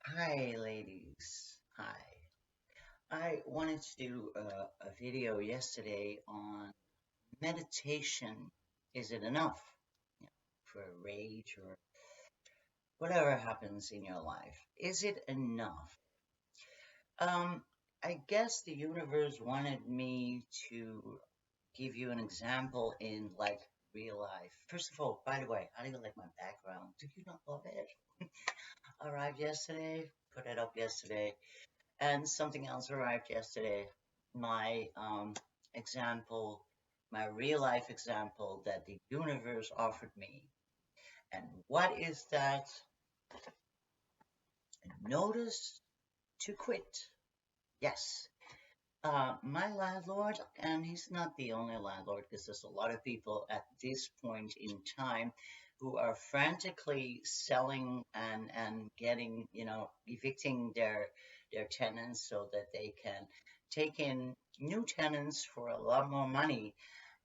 Hi, ladies. Hi. I wanted to do a video yesterday on meditation. Is it enough, you know, for rage or whatever happens in your life? Is it enough? Um, I guess the universe wanted me to give you an example in like real life. First of all, by the way, how do you like my background? Do you not love it? Arrived yesterday, put it up yesterday. And something else arrived yesterday. My example, my real life example that the universe offered me. And what is that? Notice to quit. Yes. My landlord, and he's not the only landlord because there's a lot of people at this point in time who are frantically selling and getting, evicting their tenants so that they can take in new tenants for a lot more money.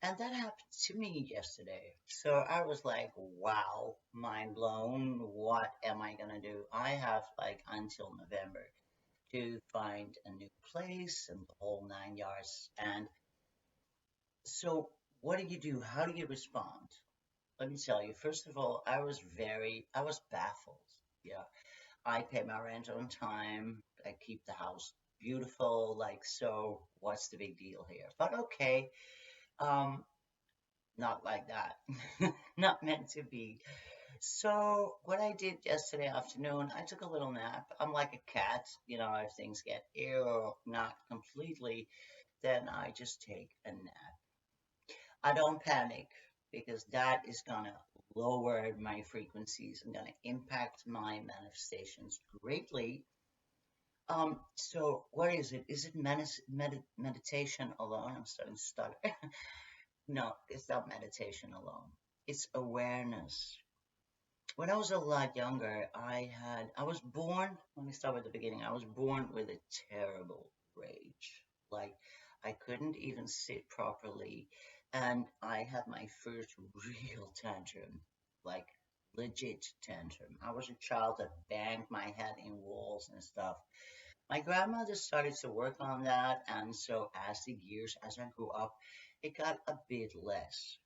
And that happened to me yesterday. So I was like, wow, mind blown. What am I going to do? I have like until November to find a new place and the whole 9 yards. And so, what do you do? How do you respond? Let me tell you, first of all, I was baffled. Yeah, I pay my rent on time. I keep the house beautiful. Like, so what's the big deal here? But okay, um, not like that. Not meant to be. So what I did yesterday afternoon, I took a little nap. I'm like a cat, if things get ill, not completely, then I just take a nap. I don't panic because that is gonna lower my frequencies and gonna impact my manifestations greatly. So what is it? Is it meditation alone? I'm starting to stutter. No, it's not meditation alone. It's awareness. When I was a lot younger, I was born, let me start with the beginning. I was born with a terrible rage. Like, I couldn't even sit properly. And I had my first real tantrum, like, legit tantrum. I was a child that banged my head in walls and stuff. My grandmother started to work on that. And so, as I grew up, it got a bit less.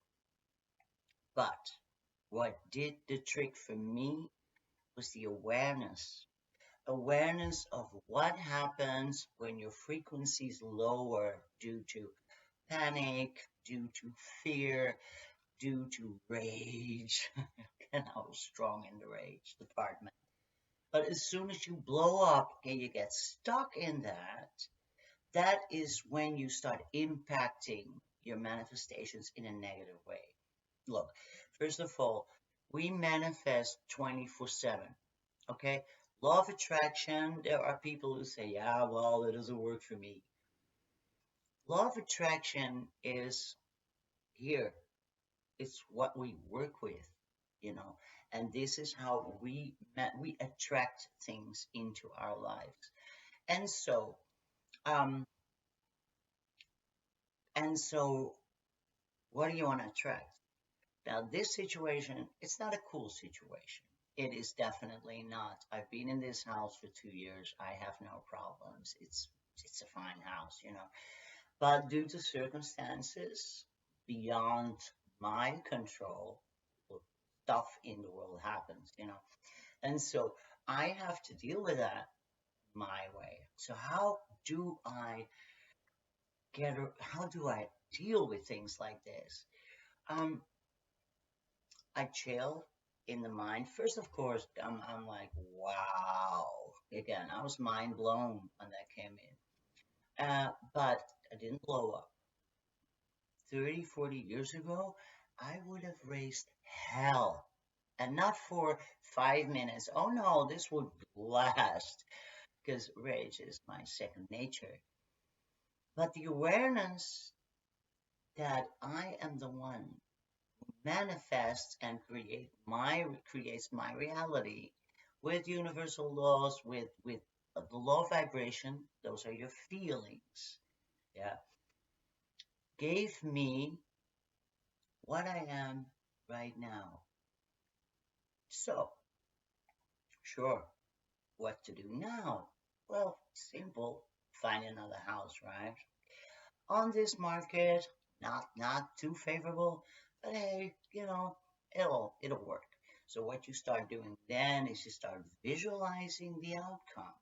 But what did the trick for me was the awareness of what happens when your frequencies lower due to panic, due to fear, due to rage. And I was strong in the rage department. But as soon as you blow up and you get stuck in that, that is when you start impacting your manifestations in a negative way. Look, first of all, we manifest 24/7. Okay? Law of attraction, there are people who say, yeah, well, it doesn't work for me. Law of attraction is here, it's what we work with, you know, and this is how we attract things into our lives. And so, um, and so, what do you want to attract? Now, this situation, it's not a cool situation. It is definitely not. I've been in this house for 2 years. I have no problems. It's a fine house. But due to circumstances beyond my control, stuff in the world happens. And so I have to deal with that my way. So how do I deal with things like this? Um, I chill in the mind. First, of course, I'm like, wow. Again, I was mind blown when that came in. But I didn't blow up. 30, 40 years ago, I would have raised hell. And not for 5 minutes. Oh no, this would last. Because rage is my second nature. But the awareness that I am the one manifests and creates my reality with universal laws, with the law of vibration. Those are your feelings. Yeah, gave me what I am right now. So, sure, what to do now? Well, simple. Find another house, right? On this market, not too favorable, but hey, it'll work. So what you start doing then is you start visualizing the outcome.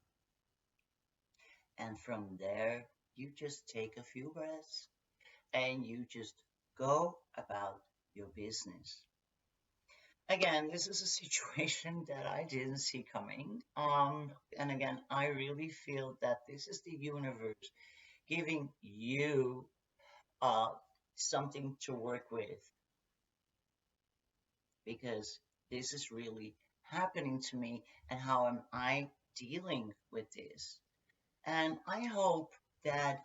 And from there, you just take a few breaths and you just go about your business. Again, this is a situation that I didn't see coming. And again, I really feel that this is the universe giving you uh, something to work with because this is really happening to me and how am I dealing with this. And I hope that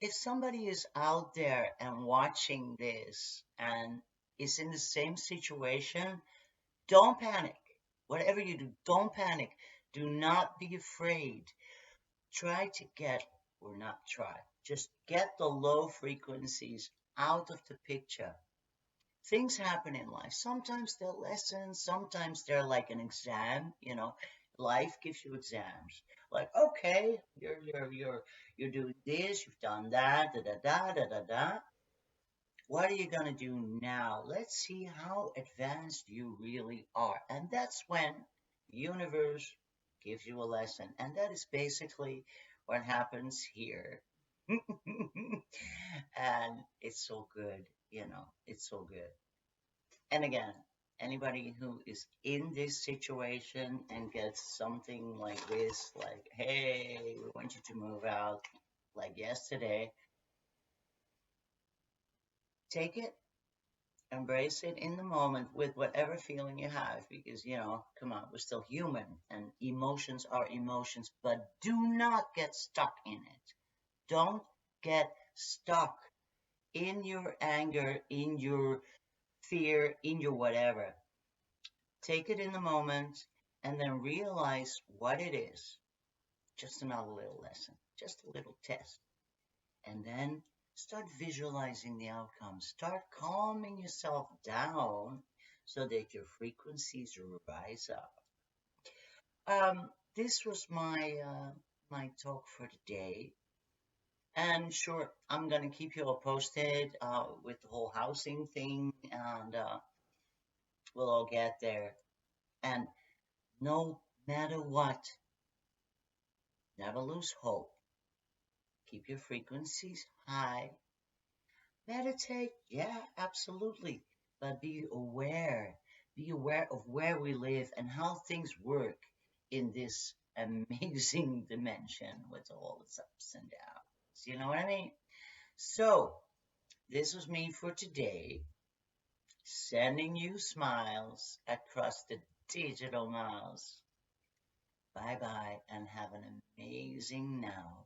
if somebody is out there and watching this and is in the same situation, don't panic. Whatever you do, don't panic. Do not be afraid. Try to get, or not try, just get the low frequencies out of the picture. Things happen in life. Sometimes they're lessons, sometimes they're like an exam. Life gives you exams. Like, okay, you're doing this, you've done that, da da da da da da. What are you gonna do now? Let's see how advanced you really are. And that's when the universe gives you a lesson. And that is basically what happens here. And it's so good. It's so good. And again, anybody who is in this situation and gets something like this, like, hey, we want you to move out, like yesterday, take it, embrace it in the moment with whatever feeling you have, because, come on, we're still human and emotions are emotions, but do not get stuck in it. Don't get stuck in your anger, in your fear, in your whatever. Take it in the moment and then realize what it is. Just another little lesson, just a little test. And then start visualizing the outcome. Start calming yourself down so that your frequencies rise up. This was my talk for today. And sure, I'm gonna keep you all posted with the whole housing thing, and we'll all get there. And no matter what, never lose hope. Keep your frequencies high. Meditate, yeah, absolutely. But be aware. Be aware of where we live and how things work in this amazing dimension with all its ups and downs. You know what I mean? So, this was me for today, sending you smiles across the digital miles. Bye bye and have an amazing now.